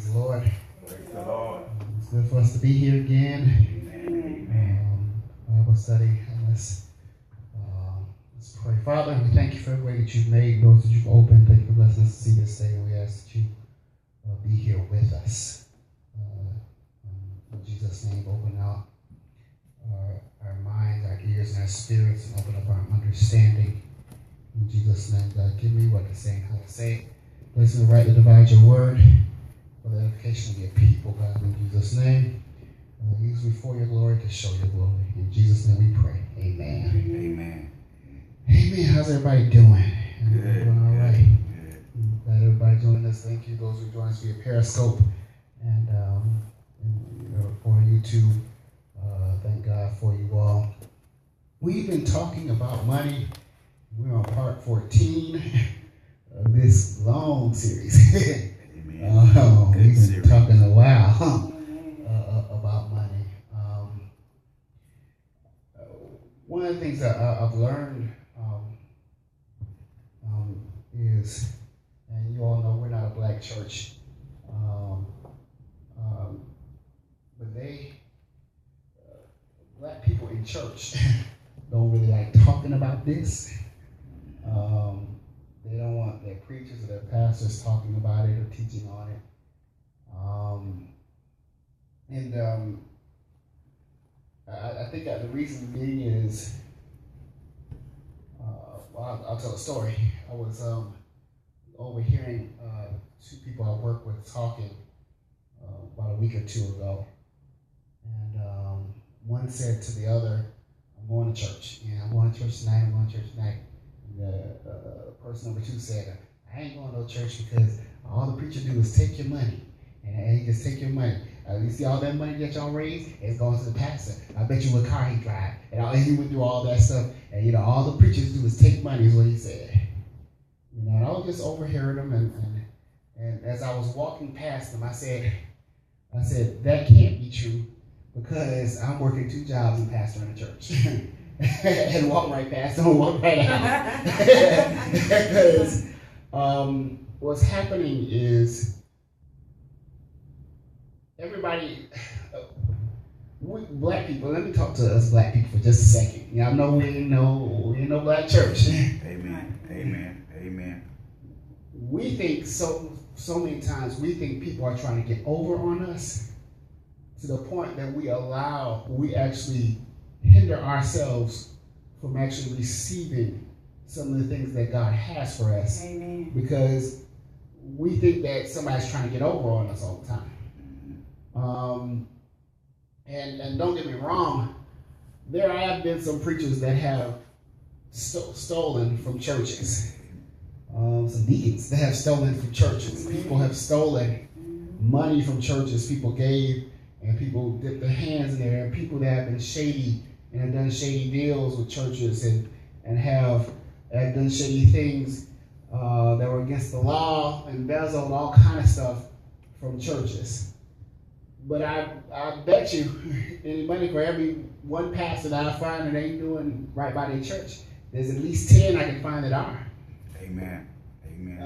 Praise the Lord. Praise the Lord. It's good for us to be here again. Amen. Bible study. Let's pray. Father, we thank you for every way that you've made, doors that you've opened. Thank you for blessing us to see this day. And we ask that you be here with us. In Jesus' name, open out our minds, our ears, and our spirits, and open up our understanding. In Jesus' name, God, give me what to say and how to say it. Bless me right to divide your word for the edification of your people, God, in Jesus' name. Use me for your glory to show your glory. In Jesus' name we pray. Amen. Amen. Amen. How's everybody doing? Good. Doing all right. Good. Glad everybody joining us. Thank you, those who join us via Periscope and for YouTube. Thank God for you all. We've been talking about money. We're on part 14 of this long series. Amen. We've been series. talking a while about money. One of the things that I've learned is, and you all know we're not a black church, but black people in church don't really like talking about this. They don't want their preachers or their pastors talking about it or teaching on it. I think that the reason being is, I'll tell a story. I was overhearing two people I work with talking about a week or two ago. And one said to the other, I'm going to church. Yeah, I'm going to church tonight. I'm going to church tonight. The person number two said, I ain't going to no church because all the preacher do is take your money. And he just take your money. You see all that money that y'all raise? It's going to the pastor. I bet you what car he drive. And he would do all that stuff. And all the preachers do is take money is what he said. And I was just overhearing him. And as I was walking past him, I said, that can't be true because I'm working 2 jobs and pastoring a church. And walk right past him and walk right out. Because what's happening is everybody, black people, let me talk to us black people for just a second. I know we ain't no black church. Amen. Amen. Amen. We think so many times, we think people are trying to get over on us to the point that we actually hinder ourselves from actually receiving some of the things that God has for us. Amen. Because we think that somebody's trying to get over on us all the time. And don't get me wrong, there have been some preachers that have stolen from churches. Some deacons that have stolen from churches. People have stolen money from churches. People gave and people dipped their hands in there. And people that have been shady and have done shady deals with churches and have done shady things that were against the law, embezzled all kind of stuff from churches. But I bet you any money for every one pastor that I find that ain't doing right by their church, there's at least 10 I can find that are. Amen. Amen.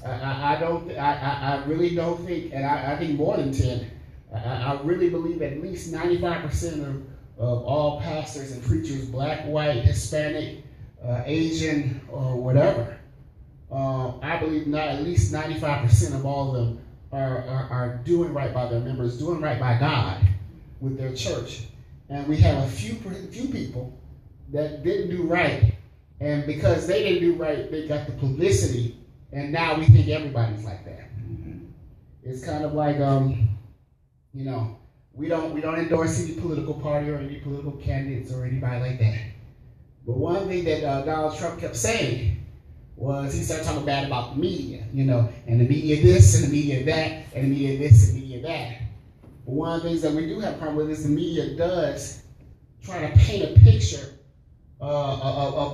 I really don't think, and I think more than 10. I really believe at least 95% of all pastors and preachers, black, white, Hispanic, Asian, or whatever, I believe at least 95% of all of them are doing right by their members, doing right by God with their church. And we have a few people that didn't do right. And because they didn't do right, they got the publicity. And now we think everybody's like that. Mm-hmm. It's kind of like, we don't endorse any political party or any political candidates or anybody like that. But one thing that Donald Trump kept saying was he started talking bad about the media, and the media this and the media that and the media this and the media that. But one of the things that we do have a problem with is the media does try to paint a picture of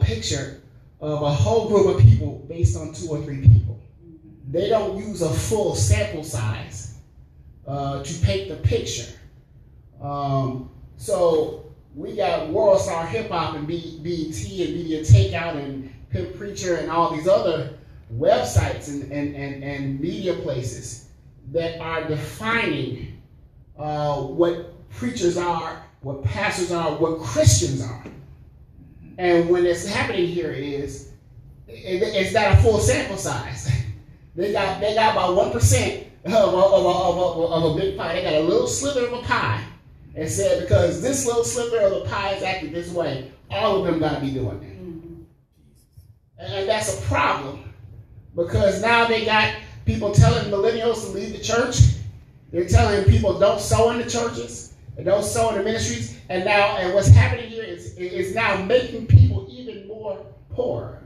a whole group of people based on 2 or 3 people. They don't use a full sample size to paint the picture. So we got World Star Hip Hop and BET and Media Takeout and Pimp Preacher and all these other websites and media places that are defining what preachers are, what pastors are, what Christians are. And when it's happening here is, it's not a full sample size. They got about 1% of a big pie. They got a little sliver of a pie and said, because this little sliver of the pie is acting this way, all of them got to be doing that. And that's a problem, because now they got people telling millennials to leave the church. They're telling people don't sow in the churches and don't sow in the ministries. And what's happening here is now making people even more poor,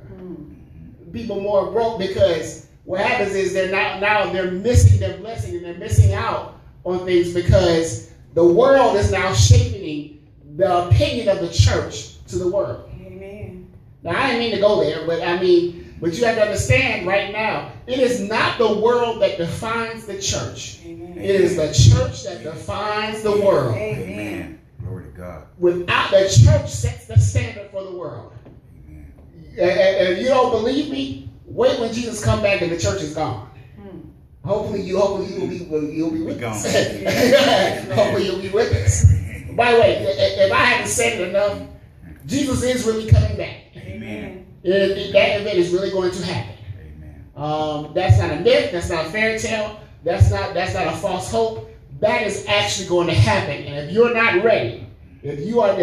people more broke, because what happens is they're missing their blessing and they're missing out on things, because the world is now shaping the opinion of the church to the world. Amen. Now, I didn't mean to go there, but you have to understand right now, it is not the world that defines the church. Amen. It is the church that defines the world. Amen. Glory to God. Without the church sets the standard for the world. Amen. And you don't believe me? Wait when Jesus comes back and the church is gone. Hopefully you'll be with us. Hopefully you'll be with us. By the way, if I haven't said it enough, Jesus is really coming back. Amen. That event is really going to happen. Amen. That's not a myth. That's not a fairy tale. That's not a false hope. That is actually going to happen. And if you're not ready, if you are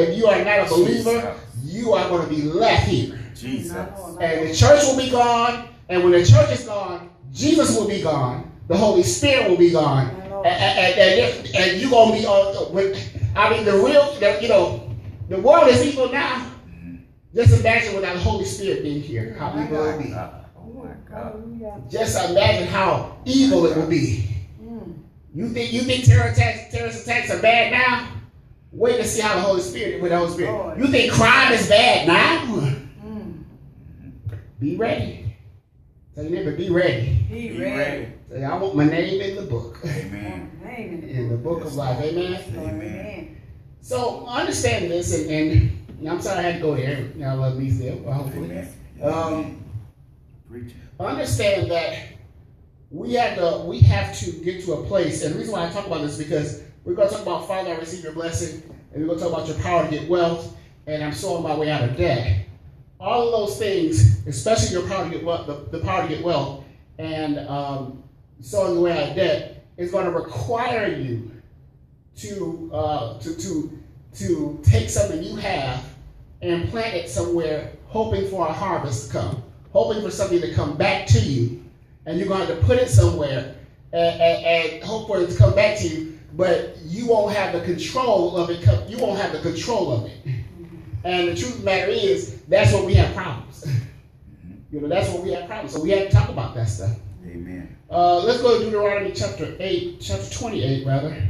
not a believer, you are going to be left here. Jesus. And the church will be gone. And when the church is gone, Jesus will be gone. The Holy Spirit will be gone. And you're going to be on. The world is evil now. Just imagine without the Holy Spirit being here, how evil it will be. Oh my God. Just imagine how evil it will be. You think terrorist attacks are bad now? Wait to see how the Holy Spirit, with the Holy Spirit. Lord. You think crime is bad now? Be ready. Tell your neighbor, be ready. Be ready. Say, I want my name in the book. Amen. In the book of life. Amen. Amen. So understand this, and I'm sorry I had to go there. I love these there, hopefully. Understand that we have to get to a place, and the reason why I talk about this is because we're going to talk about Father, I receive your blessing, and we're going to talk about your power to get wealth, and I'm sowing my way out of debt. All of those things, especially your power to get wealth, the power to get wealth, and sowing your way out of debt, is going to require you to take something you have and plant it somewhere, hoping for a harvest to come, hoping for something to come back to you, and you're going to put it somewhere and hope for it to come back to you, but you won't have the control of it. You won't have the control of it. And the truth of the matter is, that's where we have problems. That's where we have problems. So we have to talk about that stuff. Amen. Let's go to Deuteronomy chapter 28, rather.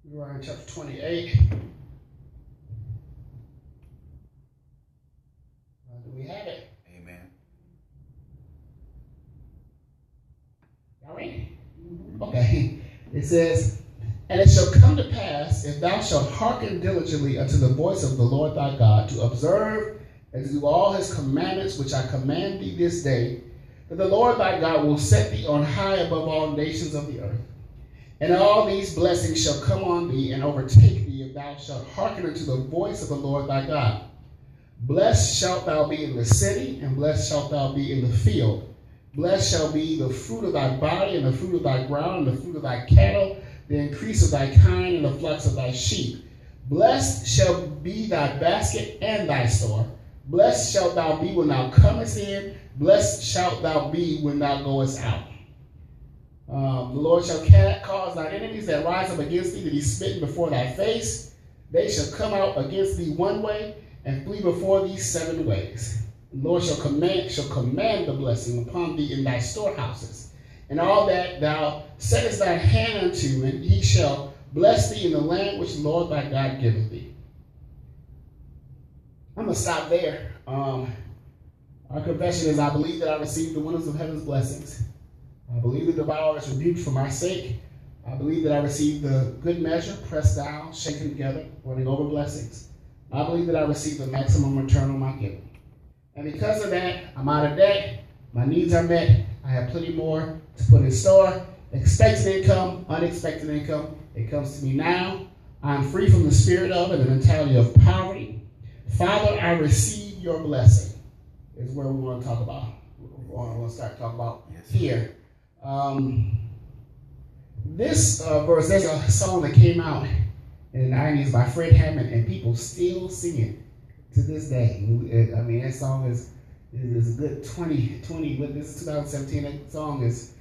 Deuteronomy chapter 28. Do we have it? Amen. All right. Okay. It says, and it shall come to pass, if thou shalt hearken diligently unto the voice of the Lord thy God, to observe and to do all his commandments which I command thee this day, that the Lord thy God will set thee on high above all nations of the earth. And all these blessings shall come on thee and overtake thee, if thou shalt hearken unto the voice of the Lord thy God. Blessed shalt thou be in the city, and blessed shalt thou be in the field. Blessed shall be the fruit of thy body, and the fruit of thy ground, and the fruit of thy cattle, the increase of thy kind, and the flocks of thy sheep. Blessed shall be thy basket and thy store. Blessed shalt thou be when thou comest in. Blessed shalt thou be when thou goest out. The Lord shall cause thine enemies that rise up against thee to be smitten before thy face. They shall come out against thee one way, and flee before thee 7 ways. The Lord shall command the blessing upon thee in thy storehouses, and all that thou settest thy hand unto, and he shall bless thee in the land which the Lord thy God giveth thee. I'm going to stop there. Our confession is, I believe that I received the windows of heaven's blessings. I believe that the devourer is rebuked for my sake. I believe that I received the good measure, pressed down, shaken together, running over blessings. I believe that I received the maximum return on my giving. And because of that, I'm out of debt. My needs are met. I have plenty more to put in store. Expected income, unexpected income. It comes to me now. I'm free from the spirit of and the mentality of poverty. Father, I receive your blessing. Is where we want to talk about. We want to start talking about here. This verse, there's a song that came out in the 90s by Fred Hammond, and people still sing it to this day. I mean, that song is a good 20, but this is 2017. That song is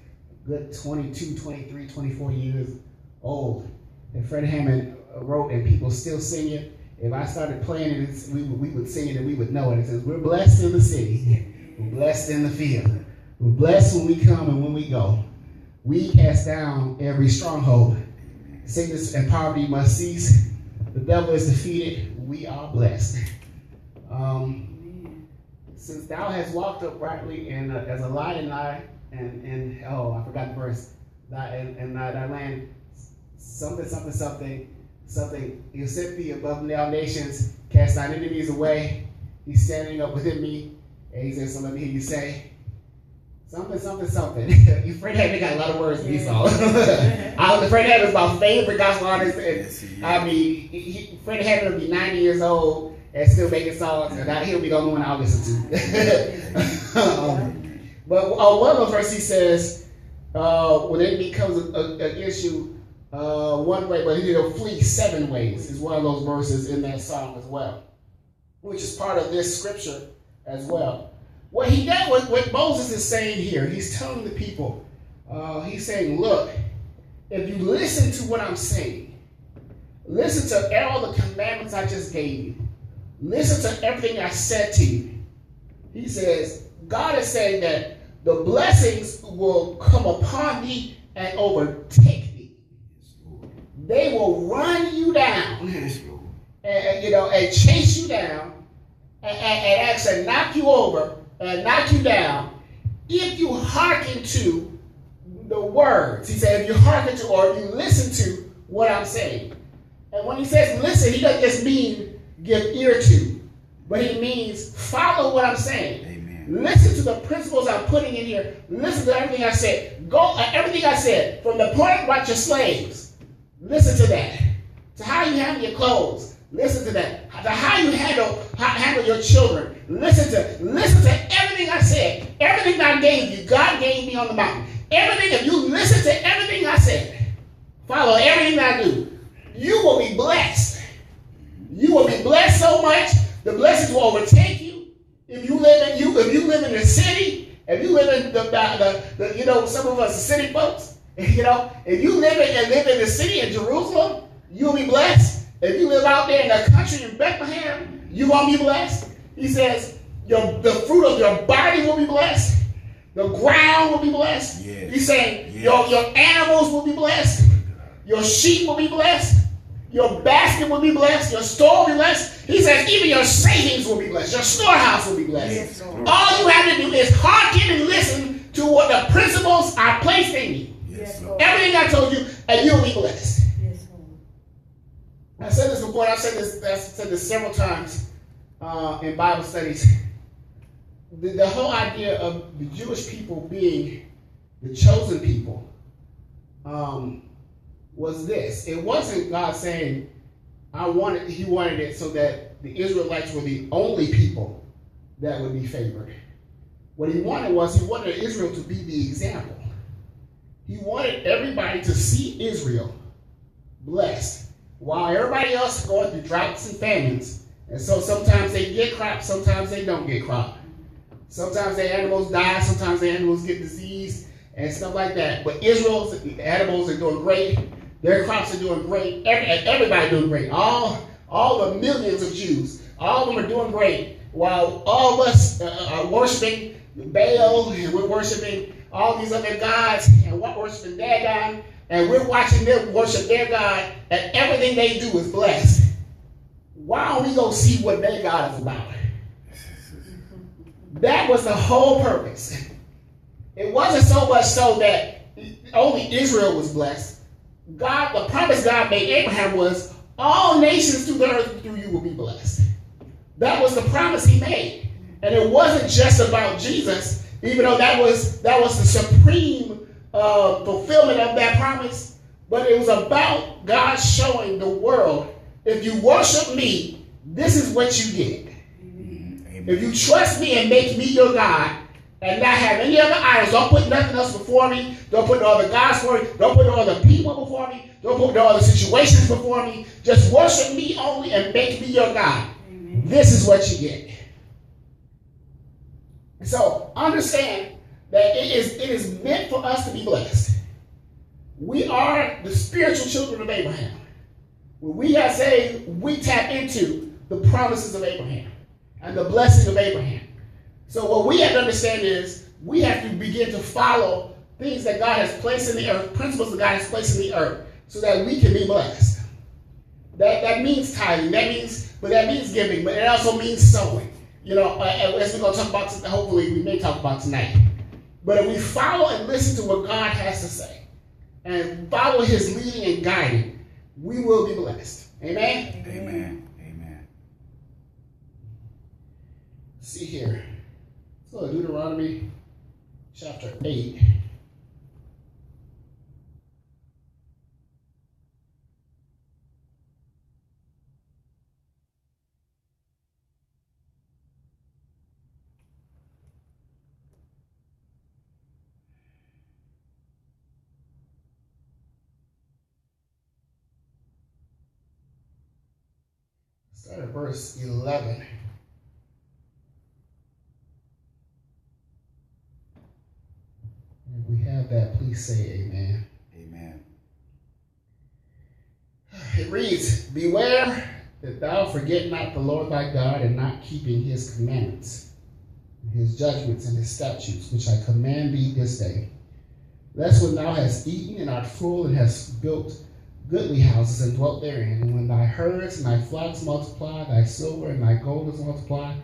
a good 22, 23, 24 years old. And Fred Hammond wrote, and people still sing it. If I started playing it, we would sing it and we would know it. It says, we're blessed in the city. We're blessed in the field. We're blessed when we come and when we go. We cast down every stronghold. Sickness and poverty must cease. The devil is defeated. We are blessed. Since thou hast walked uprightly and as a light and light, and I forgot the verse. Thy land, something. You set thee above all nations, cast thine enemies away. He's standing up within me. And he says, so let me hear you say, something. You Fred Hammond got a lot of words in these songs. Fred Hammond is my favorite gospel artist. I mean, Fred Hammond will be 90 years old and still making songs, and he'll be the only one I'll listen to. But one of those verses he says, when it becomes an issue one way, but he'll flee 7 ways, is one of those verses in that song as well, which is part of this scripture as well. What Moses is saying here, he's telling the people, he's saying, look, if you listen to what I'm saying, listen to all the commandments I just gave you, listen to everything I said to you. He says, God is saying that the blessings will come upon thee and overtake thee. They will run you down, and chase you down, and actually knock you over and knock you down if you hearken to the words. He said, if you hearken to or if you listen to what I'm saying. And when he says listen, he doesn't just mean give ear to, but he means follow what I'm saying. Amen. Listen to the principles I'm putting in here. Listen to everything I said. Everything I said, from the point about your slaves, listen to that. To how you handle your clothes, listen to that. To how you handle your children. Listen to everything I said. Everything I gave you, God gave me on the mountain. Everything, if you listen to everything I said, follow everything I do, you will be blessed. You will be blessed so much, the blessings will overtake you. If you live in the city, if you live in the some of us are city folks, if you live in the city of Jerusalem, you'll be blessed. If you live out there in the country in Bethlehem, you won't be blessed. He says, the fruit of your body will be blessed. The ground will be blessed. Yes. He's saying your animals will be blessed. Your sheep will be blessed. Your basket will be blessed. Your store will be blessed. He says even your savings will be blessed. Your storehouse will be blessed. Yes, all you have to do is hearken and listen to what the principles I placed in you. Yes, everything I told you, and you'll be blessed. Yes, I said this before. I've said this several times in Bible studies. The whole idea of the Jewish people being the chosen people was this. It wasn't God saying, he wanted it so that the Israelites were the only people that would be favored. What he wanted Israel to be the example. He wanted everybody to see Israel blessed, while everybody else is going through droughts and famines. And so sometimes they get crops, sometimes they don't get crop. Sometimes their animals die, sometimes their animals get diseased and stuff like that. But Israel's animals are doing great. Their crops are doing great. Everybody doing great. All the millions of Jews, all of them are doing great. While all of us are worshiping Baal, and we're worshiping all these other gods, and we're worshiping their God, and we're watching them worship their God, and everything they do is blessed. Why don't we go see what their God is about? That was the whole purpose. It wasn't so much so that only Israel was blessed. The promise God made Abraham was all nations through the earth through you will be blessed. That was the promise he made. And it wasn't just about Jesus, even though that was the supreme fulfillment of that promise, but it was about God showing the world, if you worship me, this is what you get. Amen. If you trust me and make me your God, and not have any other idols, don't put nothing else before me, don't put no other gods before me, don't put no other people before me, don't put no other situations before me, just worship me only and make me your God. Amen. This is what you get. So understand that it is meant for us to be blessed. We are the spiritual children of Abraham. When we are saved, we tap into the promises of Abraham and the blessing of Abraham. So what we have to understand is we have to begin to follow things that God has placed in the earth, principles that God has placed in the earth, so that we can be blessed. That means tithing, that means giving, but it also means sowing. You know, as we're going to talk about, hopefully we may talk about tonight. But if we follow and listen to what God has to say, and follow his leading and guiding, we will be blessed. Amen? Amen. Amen. See here. So Deuteronomy chapter 8. Start at verse 11. If we have that, please say amen. Amen. It reads, beware that thou forget not the Lord thy God, and not keeping his commandments, his judgments, and his statutes, which I command thee this day. Lest when thou hast eaten and art full, and hast built goodly houses and dwelt therein, and when thy herds and thy flocks multiply, thy silver and thy gold is multiplied,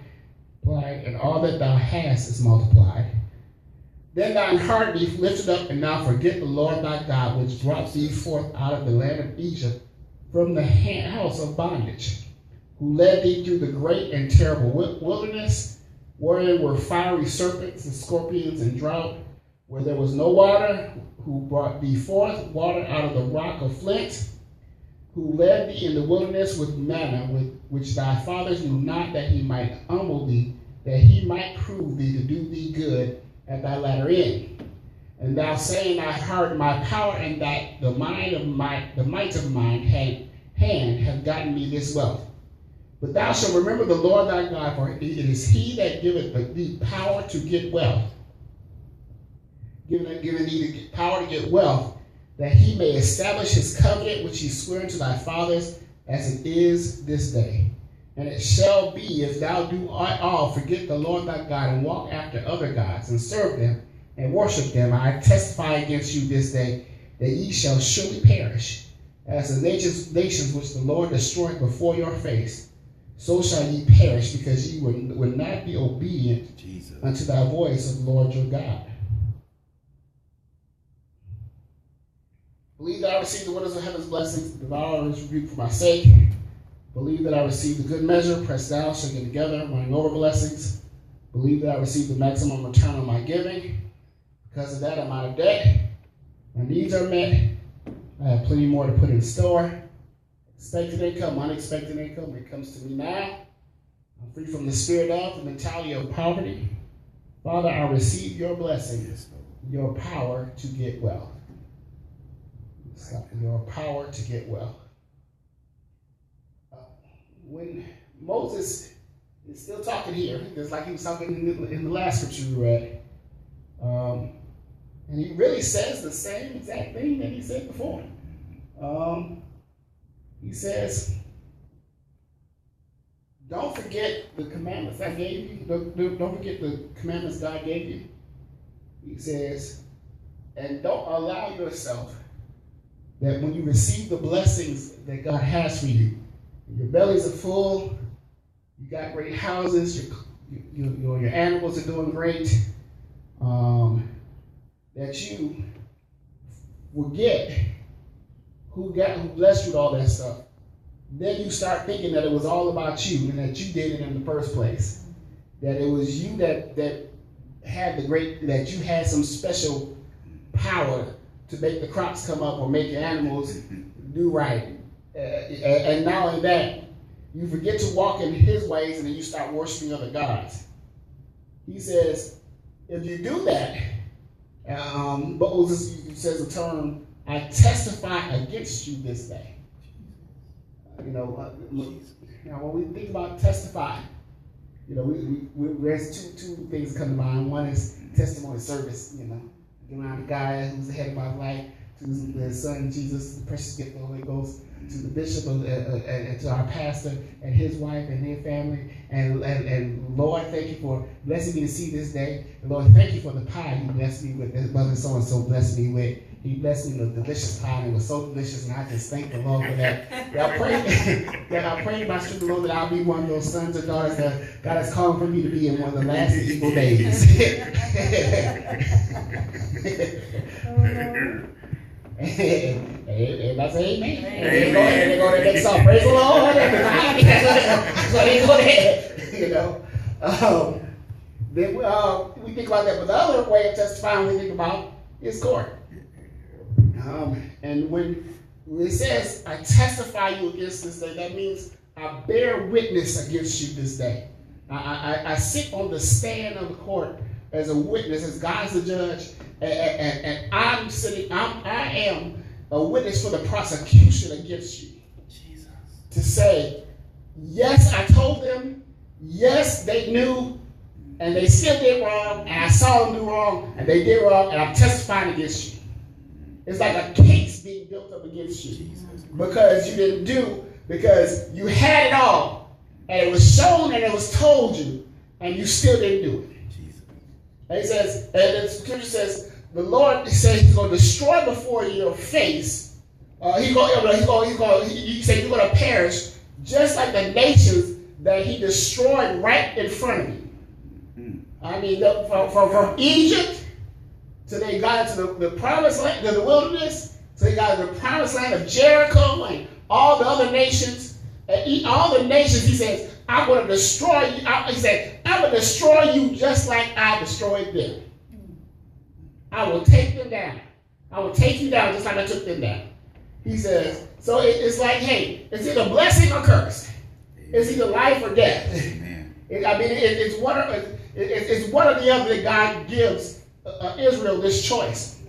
and all that thou hast is multiplied, then thine heart be lifted up, and thou forget the Lord thy God, which brought thee forth out of the land of Egypt from the house of bondage, who led thee through the great and terrible wilderness, wherein were fiery serpents and scorpions and drought, where there was no water, who brought thee forth water out of the rock of flint, who led thee in the wilderness with manna, which thy fathers knew not, that he might humble thee, that he might prove thee to do thee good at thy latter end. And thou say in thy heart, my power and that the might of mine hand have gotten me this wealth. But thou shalt remember the Lord thy God, for it is he that giveth thee power to get wealth, giving thee the power to get wealth, that he may establish his covenant which he sware unto thy fathers, as it is this day. And it shall be, if thou do all forget the Lord thy God, and walk after other gods, and serve them, and worship them, I testify against you this day, that ye shall surely perish, as the nations which the Lord destroyed before your face. So shall ye perish, because ye would not be obedient unto thy voice of the Lord your God. Believe that I received the windows of heaven's blessings, devour and rebuke for my sake. Believe that I received the good measure, pressed down, shaken together, running over blessings. Believe that I received the maximum return on my giving. Because of that, I'm out of debt. My needs are met. I have plenty more to put in store. Expected income, unexpected income, it comes to me now. I'm free from the spirit of, the mentality of poverty. Father, I receive your blessing, your power to get wealth. Your power to get wealth. When Moses is still talking here, it's like he was talking in the last scripture we read, and he really says the same exact thing that he said before. He says, don't forget the commandments I gave you. Don't forget the commandments God gave you. He says, and don't allow yourself that when you receive the blessings that God has for you, your bellies are full, you got great houses, your animals are doing great, that you forget who blessed you with all that stuff, then you start thinking that it was all about you and that you did it in the first place. That it was you that had that you had some special power to make the crops come up or make the animals do right. And not only that, you forget to walk in his ways and then you start worshiping other gods. He says, if you do that, Moses says the term, I testify against you this day. When we think about testify, there's two things that come to mind. One is testimony service, around the guy who's the head of my life, to the son Jesus, the precious gift of the Holy Ghost, to the bishop and to our pastor and his wife and their family. And Lord, thank you for blessing me to see this day. And Lord, thank you for the pie you blessed me with, as Brother so-and-so blessed me with. He blessed me with a delicious pie, and it was so delicious, and I just thank the Lord for that. I pray my strength, Lord, that I'll be one of those sons and daughters that God has called for me to be in one of the last and evil days. And I say amen. And they go to the next song. Praise the Lord. So they go there. Then we think about that. But the other way of testifying we think about is court. And when it says, I testify you against this day, that means I bear witness against you this day. I sit on the stand of the court as a witness, as God's the judge, and I am a witness for the prosecution against you. Jesus. To say, yes, I told them, yes, they knew, and they still did wrong, and I saw them do wrong, and they did wrong, and I'm testifying against you. It's like a case being built up against you because you didn't do, because you had it all, and it was shown and it was told you, and you still didn't do it. And he says, and the scripture says, the Lord says he's going to destroy before your face. He said you're going to perish just like the nations that he destroyed right in front of you. I mean, from Egypt till they got into the promised land, to the wilderness, so they got into the promised land of Jericho and all the other nations. And all the nations, he says, I'm going to destroy you. He said, I will destroy you just like I destroyed them. I will take them down. I will take you down just like I took them down. He says, so it's like, hey, it's either blessing or curse. It's either life or death. It's one or the other that God gives Israel this choice.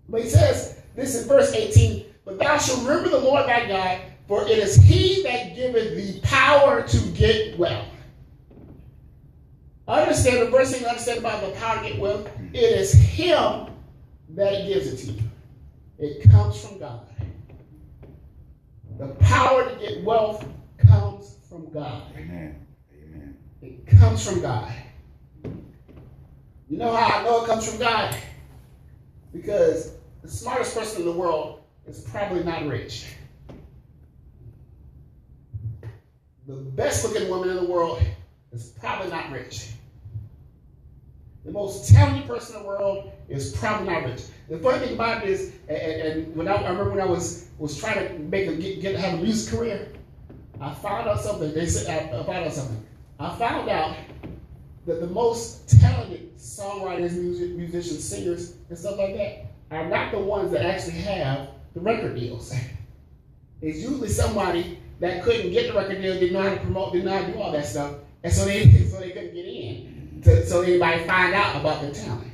But he says, this is verse 18, but thou shalt remember the Lord thy God, for it is he that giveth thee power to get wealth. Understand, the first thing to understand about the power to get wealth, it is him that gives it to you. It comes from God. The power to get wealth comes from God. Amen. It comes from God. You know how I know it comes from God? Because the smartest person in the world is probably not rich. The best looking woman in the world is probably not rich. The most talented person in the world is probably not rich. The funny thing about it is, and I remember when I was trying to have a music career, I found out something. I found out that the most talented songwriters, musicians, singers, and stuff like that are not the ones that actually have the record deals. It's usually somebody that couldn't get the record deal, didn't know how to promote, didn't know how to do all that stuff, and so they couldn't get in, so anybody find out about their talent.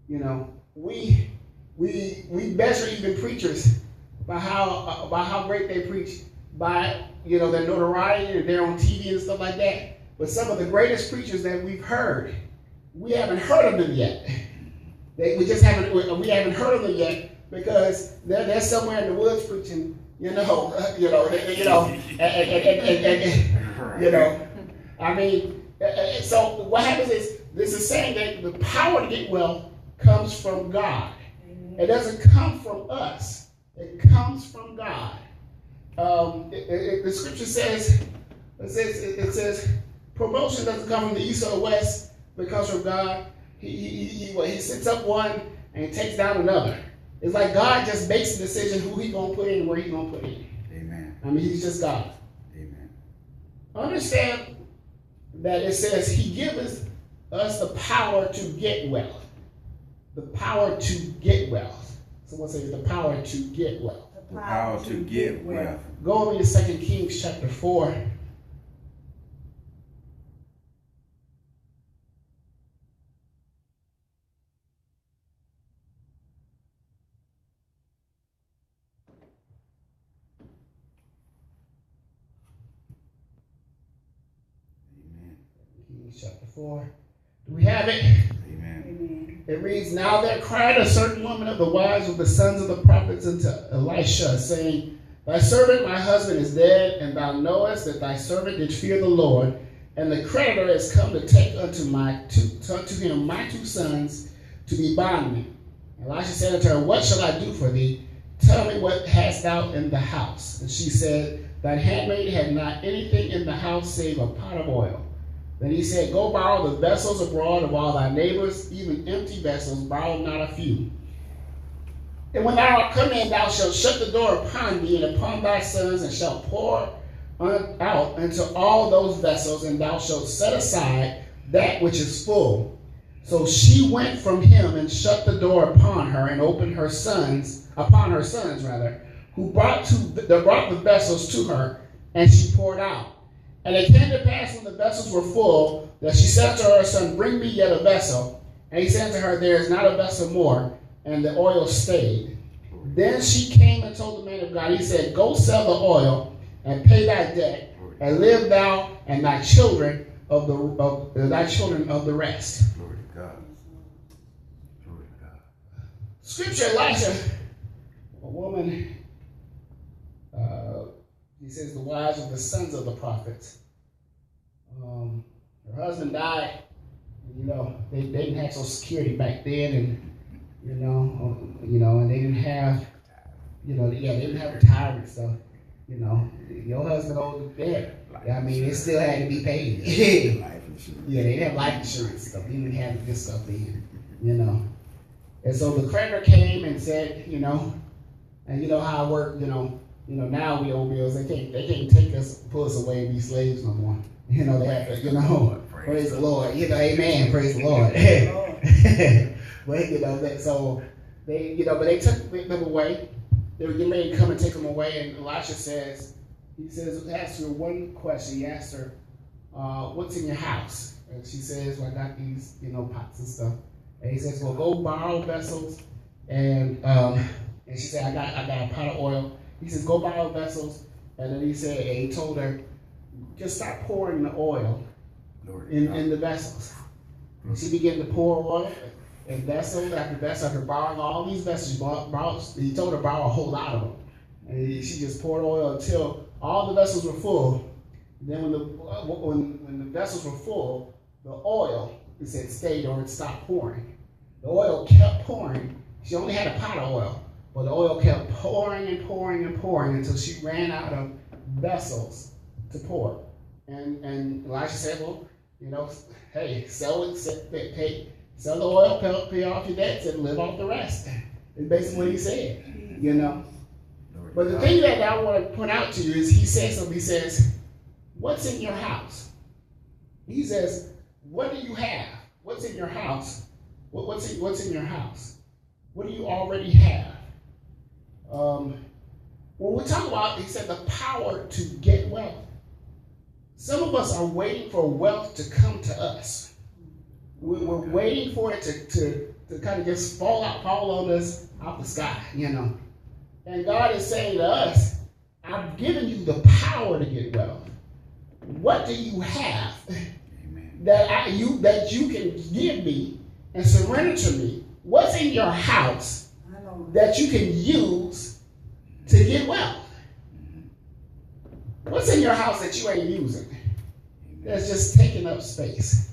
You know, we measure even preachers by how great they preach, by their notoriety, and they're on TV and stuff like that. But some of the greatest preachers that we've heard, we haven't heard of them yet. We haven't heard of them yet because they're somewhere in the woods preaching. So what happens is, this is saying that the power to get wealth comes from God. It doesn't come from us. It comes from God. The scripture says, it says, promotion doesn't come from the east or the west, but it comes from God. He sets up one and he takes down another. It's like God just makes the decision who he's going to put in and where he's going to put in. Amen. I mean, he's just God. Amen. Understand that it says he gives us the power to get wealth. The power to get wealth. Someone says the power to get wealth. The power to get wealth. Go over to 2 Kings chapter 4. Kings chapter 4. Do we have it? Amen. Amen. It reads, Now there cried a certain woman of the wives of the sons of the prophets unto Elisha, saying, Thy servant my husband is dead, and thou knowest that thy servant did fear the Lord, and the creditor is come to take unto him my two sons to be bondmen. Elisha said unto her, What shall I do for thee? Tell me, what hast thou in the house? And she said, Thine handmaid had not anything in the house save a pot of oil. Then he said, Go borrow the vessels abroad of all thy neighbors, even empty vessels, borrow not a few. And when thou art come in, thou shalt shut the door upon thee and upon thy sons, and shalt pour out into all those vessels, and thou shalt set aside that which is full. So she went from him and shut the door upon her, and opened her sons, who brought the vessels to her, and she poured out. And it came to pass when the vessels were full, that she said to her son, Bring me yet a vessel. And he said to her, There is not a vessel more. And the oil stayed. Then she came and told the man of God. He said, Go sell the oil and pay thy debt, and live thou and thy children of the rest. Glory to God. Glory to God. Scripture, Elisha, a woman, he says the wives of the sons of the prophets. Her husband died. You know, they didn't have Social Security back then, and and they didn't have, they didn't have retirement stuff. Your husband owed the debt. I mean, it still had to be paid. Life insurance. Yeah, they didn't have life insurance stuff. They didn't have this stuff then, And so the creditor came and said, and you know how I work, now we owe bills. They can't take us, pull us away and be slaves no more. They have to, praise the Lord. Amen. Praise the Lord. But so they, but they took them away. They were getting ready to come and take them away. And Elisha asked her one question. He asked her, what's in your house? And she says, well, I got these, pots and stuff. And he says, well, go borrow vessels. And she said, I got a pot of oil. He says, go borrow vessels. And then he told her, just start pouring the oil in the vessels. And she began to pour oil in vessel after vessel after borrowing all these vessels. He told her to borrow a whole lot of them. And she just poured oil until all the vessels were full. Then when the vessels were full, the oil, it said, stayed or it stopped pouring. The oil kept pouring. She only had a pot of oil, but the oil kept pouring and pouring and pouring until she ran out of vessels to pour. And Elisha said, well, hey, sell the oil, pay off your debts, and live off the rest. It's basically what he said, But the thing that I want to point out to you is he says something. He says, what's in your house? He says, what do you have? What's in your house? What's in your house? What do you already have? When we talk about, he said, the power to get wealth. Some of us are waiting for wealth to come to us. We're waiting for it to kind of just fall on us out the sky, And God is saying to us, I've given you the power to get wealth. What do you have that you can give me and surrender to me? What's in your house that you can use to get wealth? What's in your house that you ain't using? That's just taking up space.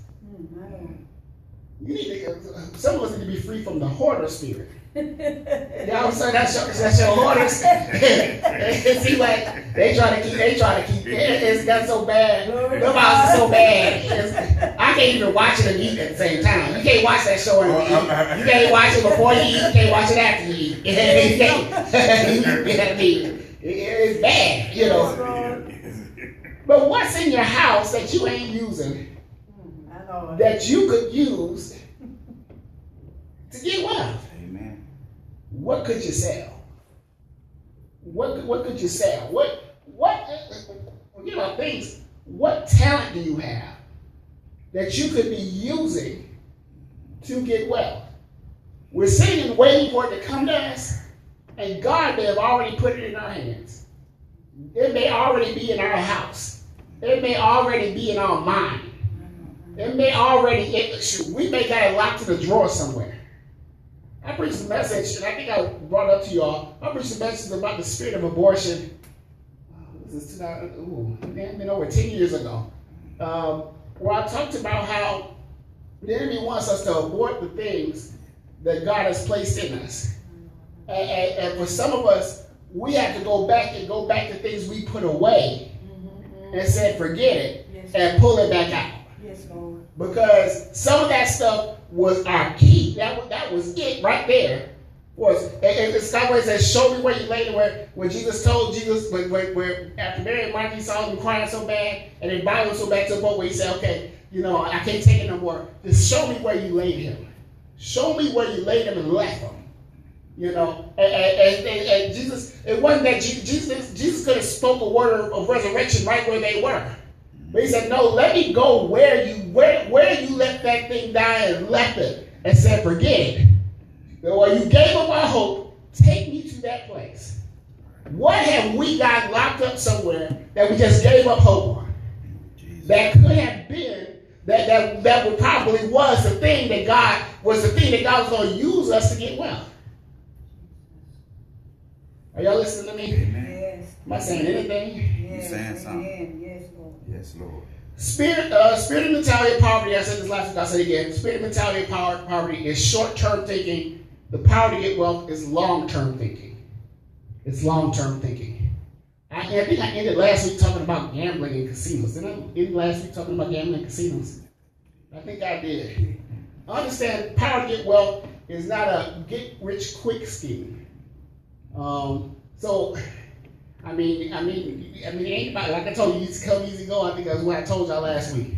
You need to. Some of us need to be free from the hoarder spirit. You know what I'm saying? That's your hoarder spirit. It seems like they try to keep. It's got so bad. The house is so bad. I can't even watch it and eat at the same time. You can't watch that show and eat. You can't watch it before you eat. You can't watch it after you eat. You can't. is bad, you know. But what's in your house that you ain't using that you could use to get wealth? Amen. What could you sell? What could you sell? What you know, things, what talent do you have that you could be using to get wealth? We're sitting and waiting for it to come to us, and God may have already put it in our hands. It may already be in our house. It may already be in our mind. It may already, we may got it locked in a drawer somewhere. I preached a message, and I think I brought it up to you all. I preached a message about the spirit of abortion. This is been over 10 years ago. Where I talked about how the enemy wants us to abort the things that God has placed in us. And for some of us, we have to go back to things we put away and said, forget it, and pull it back out. Yes, Lord. Because some of that stuff was our key. That was it right there. And it's not where it says, show me where you laid it, where Jesus told Jesus, where after Mary and Martha saw him crying so bad, and then Bible so back to the point where he said, okay, you know, I can't take it no more. Just show me where you laid him. Show me where you laid him and left him. You know, and Jesus, it wasn't that Jesus could have spoke a word of resurrection right where they were. But he said, no, let me go where you left that thing die and left it and said, forget it. Or you gave up our hope, take me to that place. What have we got locked up somewhere that we just gave up hope on? That could have been, that would probably was the thing that God was going to use us to get wealth. Are y'all listening to me? Amen. Yes. Am I saying anything? Yes. saying something. Amen. Yes, Lord. Yes, Lord. Spirit and mentality of poverty, I said this last week, I'll say it again. Spirit and mentality of poverty is short-term thinking. The power to get wealth is long-term thinking. It's long-term thinking. I think I ended last week talking about gambling and casinos. Didn't I end last week talking about gambling and casinos? I think I did. Understand, power to get wealth is not a get-rich-quick scheme. So, I mean, anybody, like I told you, you come easy go. I think that's what I told y'all last week.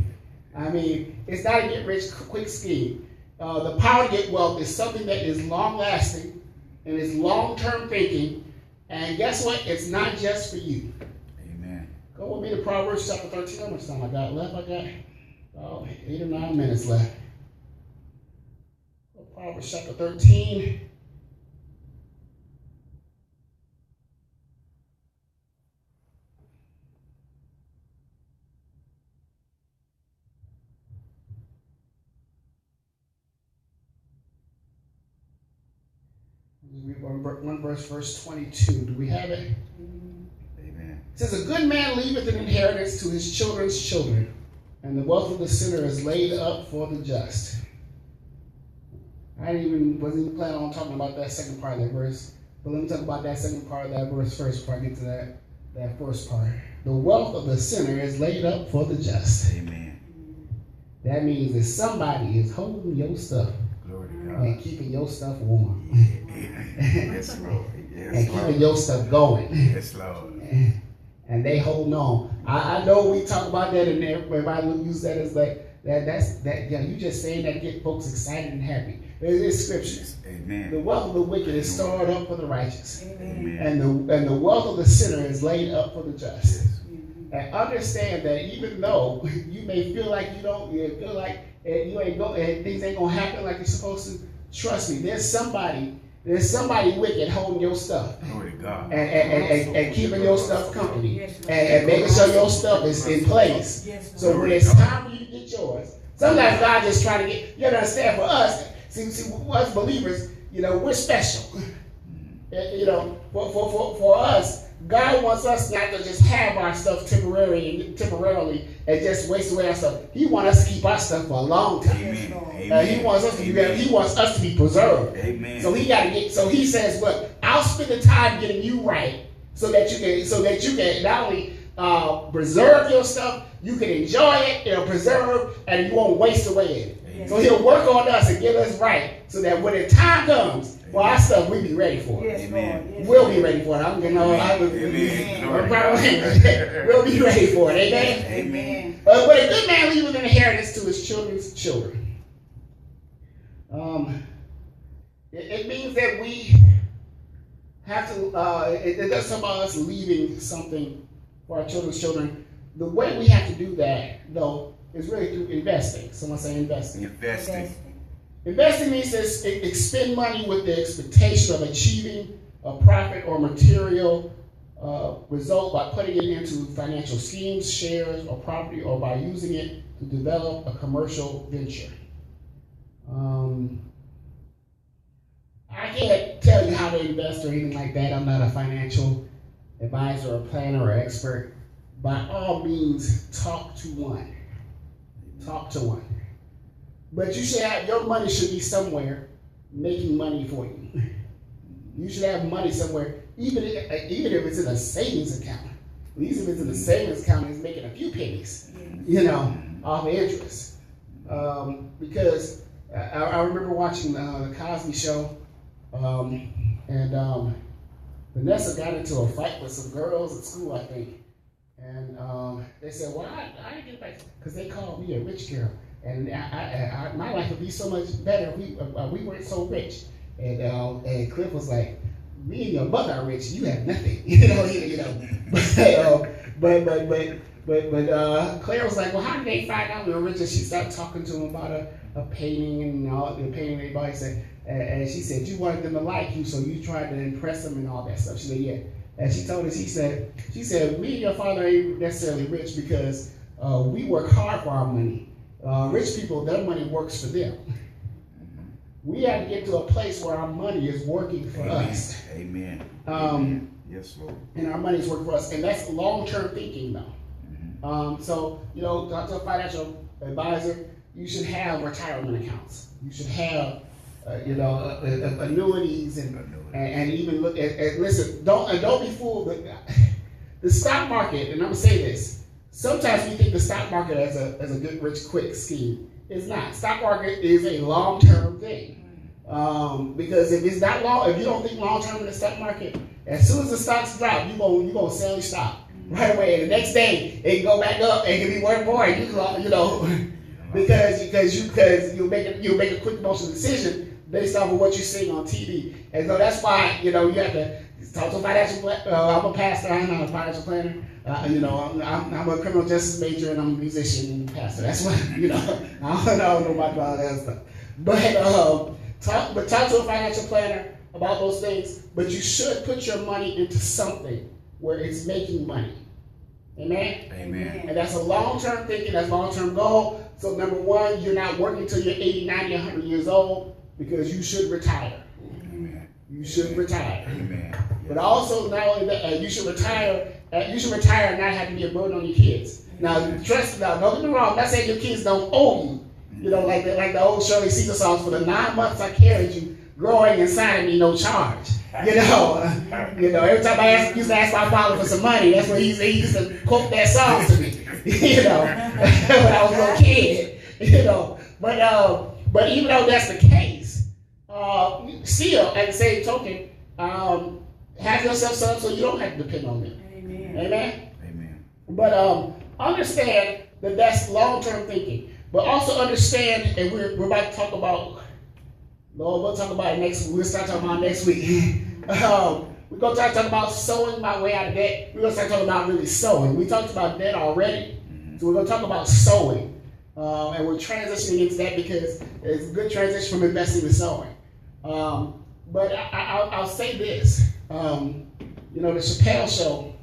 I mean, it's not a get-rich-quick scheme. The power to get wealth is something that is long-lasting and is long-term thinking. And guess what? It's not just for you. Amen. Go with me to Proverbs chapter 13. How much time I got left? I got 8 or 9 minutes left. Proverbs chapter 13. One verse 22. Do we have it? Amen. It says, a good man leaveth an inheritance to his children's children, and the wealth of the sinner is laid up for the just. I wasn't even planning on talking about that second part of that verse, but let me talk about that second part of that verse first before I get to that first part. The wealth of the sinner is laid up for the just. Amen. That means that somebody is holding your stuff Glory to and God. keeping your stuff warm. Yes, Lord. And Yes, keeping Lord. your stuff going. Yes, Lord. And they hold on. I know we talk about that, and everybody use that as you just saying that to get folks excited and happy. It's scriptures. Amen. The wealth of the wicked is stored up for the righteous, Amen. Amen. and the wealth of the sinner is laid up for the just. Yes. And understand that even though you may feel like you feel like you ain't go, and things ain't gonna happen like you're supposed to, trust me, there's somebody wicked holding your stuff Glory to God. and keeping your stuff company Yes, Lord. and making sure your stuff is in place. Yes, Lord. So when it's time for you to get yours, sometimes God just trying to get, you understand, for us, see us believers, we're special. For us, God wants us not to just have our stuff temporarily and just waste away our stuff. He wants us to keep our stuff for a long time. Amen. He Amen. He wants us to be preserved. Amen. So he says, look, I'll spend the time getting you right so that you can not only preserve your stuff, you can enjoy it, preserve, and you won't waste away in it. Amen. So he'll work on us and get us right so that when the time comes For our stuff, we be ready for it. Yes, Amen. Lord. Yes, We'll Lord. be ready for it. I'm getting all I was. Amen. We'll be ready for it. Amen. Amen. But a good man leaves an inheritance to his children's children. It means that we have to. It does talk about us leaving something for our children's children. The way we have to do that, though, is really through investing. Someone say investing. Investing. Investing means to expend money with the expectation of achieving a profit or material result by putting it into financial schemes, shares, or property, or by using it to develop a commercial venture. I can't tell you how to invest or anything like that. I'm not a financial advisor or planner or expert. By all means, talk to one. Talk to one. But you should have, your money should be somewhere making money for you. You should have money somewhere, even if it's in a savings account. At least if it's in a savings account, it's making a few pennies, off of interest. Because I remember watching the Cosby Show, and Vanessa got into a fight with some girls at school, I think. And they said, well, I didn't get back, because they called me a rich girl. And my life would be so much better if we weren't so rich. And Cliff was like, me and your mother are rich, you have nothing. But Claire was like, well, how did they find out we were rich? And she started talking to him about a painting and all the painting they bought. And she said, you wanted them to like you, so you tried to impress them and all that stuff. She said, yeah. And she told us, she said, me and your father ain't necessarily rich because we work hard for our money. Rich people, their money works for them. We have to get to a place where our money is working for us. Amen. Yes, Lord. And our money is working for us. And that's long-term thinking, though. So, talk to a financial advisor, you should have retirement accounts. You should have, annuities and even look at listen, don't be fooled. The stock market, and I'm going to say this, sometimes we think the stock market as a get rich quick scheme. It's not. Stock market is a long-term thing. Because if it's not long, if you don't think long-term in the stock market, as soon as the stocks drop, you're gonna sell your stock right away. And the next day, it can go back up and it can be worth more. Because you'll make a quick emotional decision based off of what you're seeing on TV. And so that's why, you have to talk to a financial planner. I'm a pastor, I'm not a financial planner. I'm a criminal justice major and I'm a musician and a pastor. That's why, I don't know about all that stuff. But talk to a financial planner about those things. But you should put your money into something where it's making money. Amen? Amen. And that's a long-term thinking, that's a long-term goal. So number one, you're not working until you're 80, 90, 100 years old because you should retire. Amen. You should retire. Amen. But also, not only that, you should retire and not have to be a burden on your kids. Now, don't get me wrong, I'm not saying your kids don't owe you. Like the old Shirley Caesar songs, for the 9 months I carried you, growing inside of me, no charge. Every time I used to ask my father for some money, that's when he used to quote that song to me. When I was a little kid. But even though that's the case, still at the same token, have yourself set up so you don't have to depend on them. Amen. Amen. Amen. But understand that that's long-term thinking. But also understand, and we're about to talk about, Lord, we'll talk about it next week. We'll start talking about it next week. We're going to talk about sowing my way out of debt. We're going to start talking about really sowing. We talked about debt already. So we're going to talk about sowing. And we're transitioning into that because it's a good transition from investing to sowing. But I'll say this. The Chappelle Show,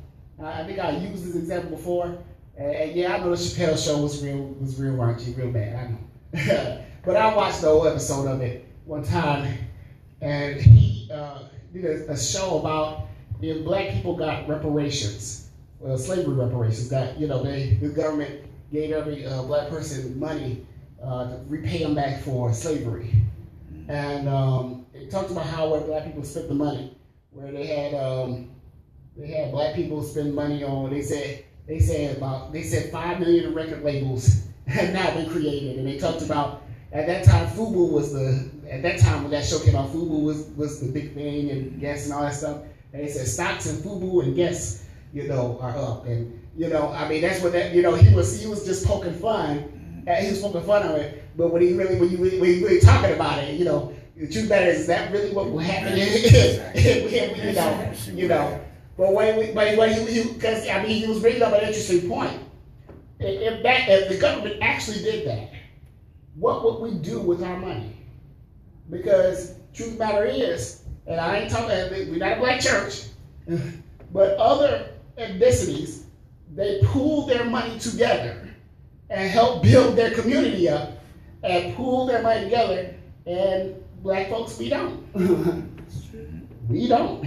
I think I used this example before. And yeah, I know the Chappelle Show was real raunchy, real bad, I know. But I watched the whole episode of it one time, and he did a show about if black people got reparations, slavery reparations, that, the government gave every black person money to repay them back for slavery. And it talked about how where black people spent the money, where they had black people spend money on, they said 5 million record labels have now been created, and they talked about at that time, FUBU was at that time when that show came out, FUBU was the big thing, and Guess and all that stuff. And they said stocks in FUBU and Guess, are up. And, I mean, that's what that, he was just poking fun. He was poking fun on it. But when you really talking about it, the truth matter is that really what will happen? But because he was bringing up an interesting point. If the government actually did that, what would we do with our money? Because truth matter is, and I ain't talking, we're not a black church, but other ethnicities, they pool their money together and help build their community up and pool their money together, and black folks, we don't. We don't.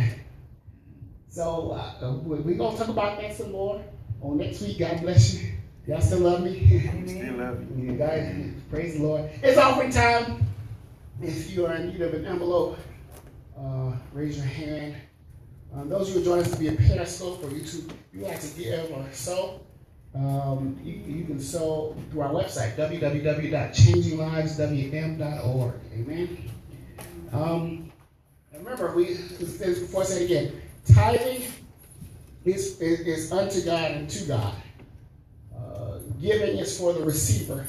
So we're going to talk about that some more on next week. God bless you. Y'all still love me? Still love you. God, praise the Lord. It's offering time. If you are in need of an envelope, raise your hand. Those who are joining us via Periscope or YouTube, you like to give or sow, you can sow through our website, www.changingliveswm.org. Amen. And remember, before I say it again, tithing is unto God and to God. Giving is for the receiver.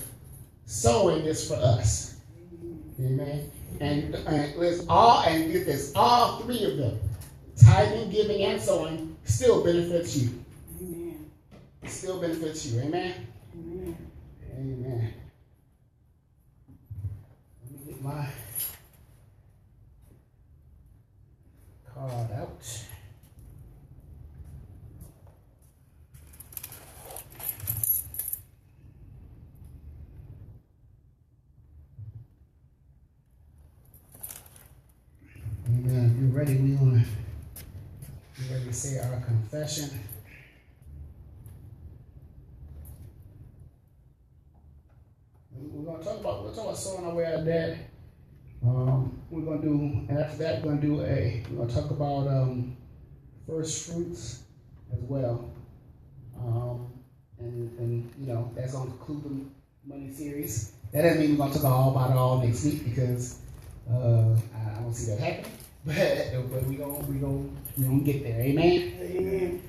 Sowing is for us. Amen. And there's all three of them. Tithing, giving, and sowing still benefits you. Amen. It still benefits you. Amen. Amen. Amen. Let me get my card out. Amen. If you're ready, we're ready to say our confession. We're gonna talk about sowing our way out of debt. We're gonna do, and after that, we're gonna talk about first fruits as well. And that's gonna conclude the money series. That doesn't mean we're gonna talk about it all next week, because I don't see that happening. But we gonna get there. Amen. Amen.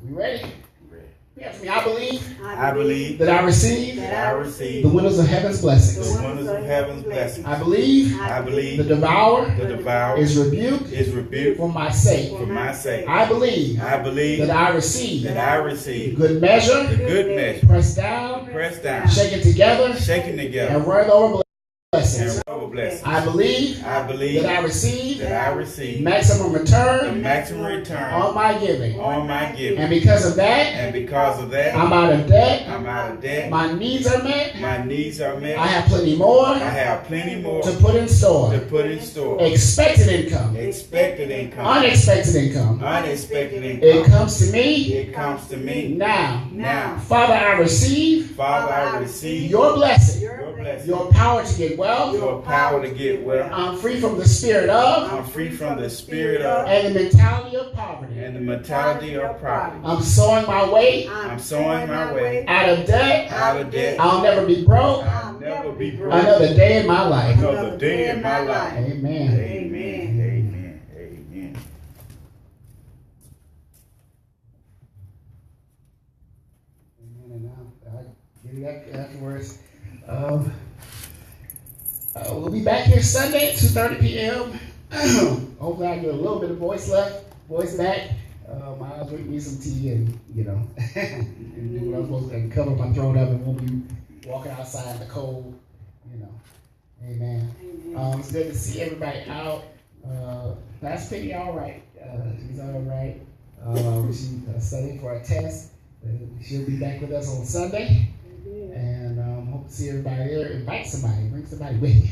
We ready? Yes, I believe I believe that I receive the windows of heaven's blessings. the windows of heaven's blessings. I believe I believe the devourer the devourer is rebuked for my sake. my sake. I believe I believe that I receive good good measure, measure, pressed down, pressed down, shaken together, shaken together, and running over blessings. and over blessings. I believe I believe that I receive maximum maximum return return on my giving. on my giving. And because of that, And because of that, I'm out of debt. I'm out of debt. My needs are met. My needs are met. I have plenty more I have plenty more to put in store. to put in store. Expected income, Expected income, unexpected income. unexpected It income. comes to me It comes to me now. now. Father, I receive Father, I receive your blessing, your blessing, your power to get wealth. your power to get well. I'm free from the spirit of I'm free from the spirit of and the mentality of poverty. and the mentality of poverty. I'm sowing my way I'm sowing my way out of debt. out of debt. I'll never be broke I'll never be broke another day in my life. another day in my life. Amen. Amen. Amen. Amen. And I'll get it afterwards. We'll be back here Sunday at 2:30 p.m. Hopefully I get a little bit of voice back. I'll drink me some tea and, and do what I'm supposed to, and cover my throat up, and won't be walking outside in the cold, Amen. It's good to see everybody out. Pastor Penny, all right. She's all right. She's studying for a test. She'll be back with us on Sunday. And hope to see everybody there. Invite somebody. Bring somebody with you.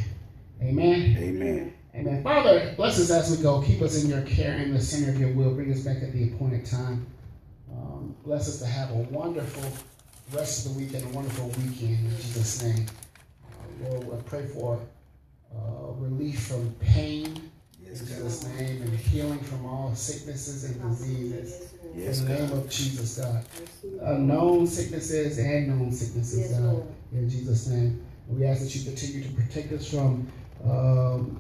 Amen. Amen. Amen. Father, bless us as we go. Keep us in your care in the center of your will. Bring us back at the appointed time. Bless us to have a wonderful rest of the week and a wonderful weekend in Jesus' name. Lord, I pray for relief from pain in Jesus' name, and healing from all sicknesses and diseases. Yes, In the God. name of Jesus, God. known sicknesses and known sicknesses, Yes, God. Lord. In Jesus' name. We ask that you continue to protect us from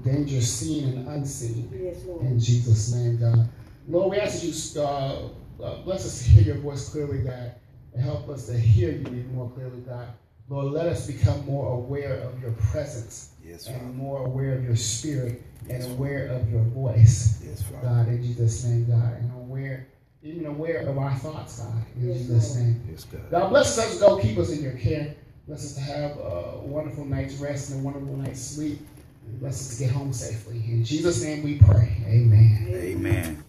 danger seen and unseen. Yes, Lord. In Jesus' name, God. Lord, we ask that you bless us to hear your voice clearly, God, and help us to hear you even more clearly, God. Lord, let us become more aware of your presence Yes, Father. and more aware of your spirit and aware of your voice, Yes, Father. God, in Jesus' name, God, and even aware of our thoughts, God, in Yes, Jesus' Lord. name. Yes, God. God, bless us as we go. Keep us in your care. Bless us to have a wonderful night's rest and a wonderful night's sleep. And bless us to get home safely. In Jesus' name we pray. Amen. Amen.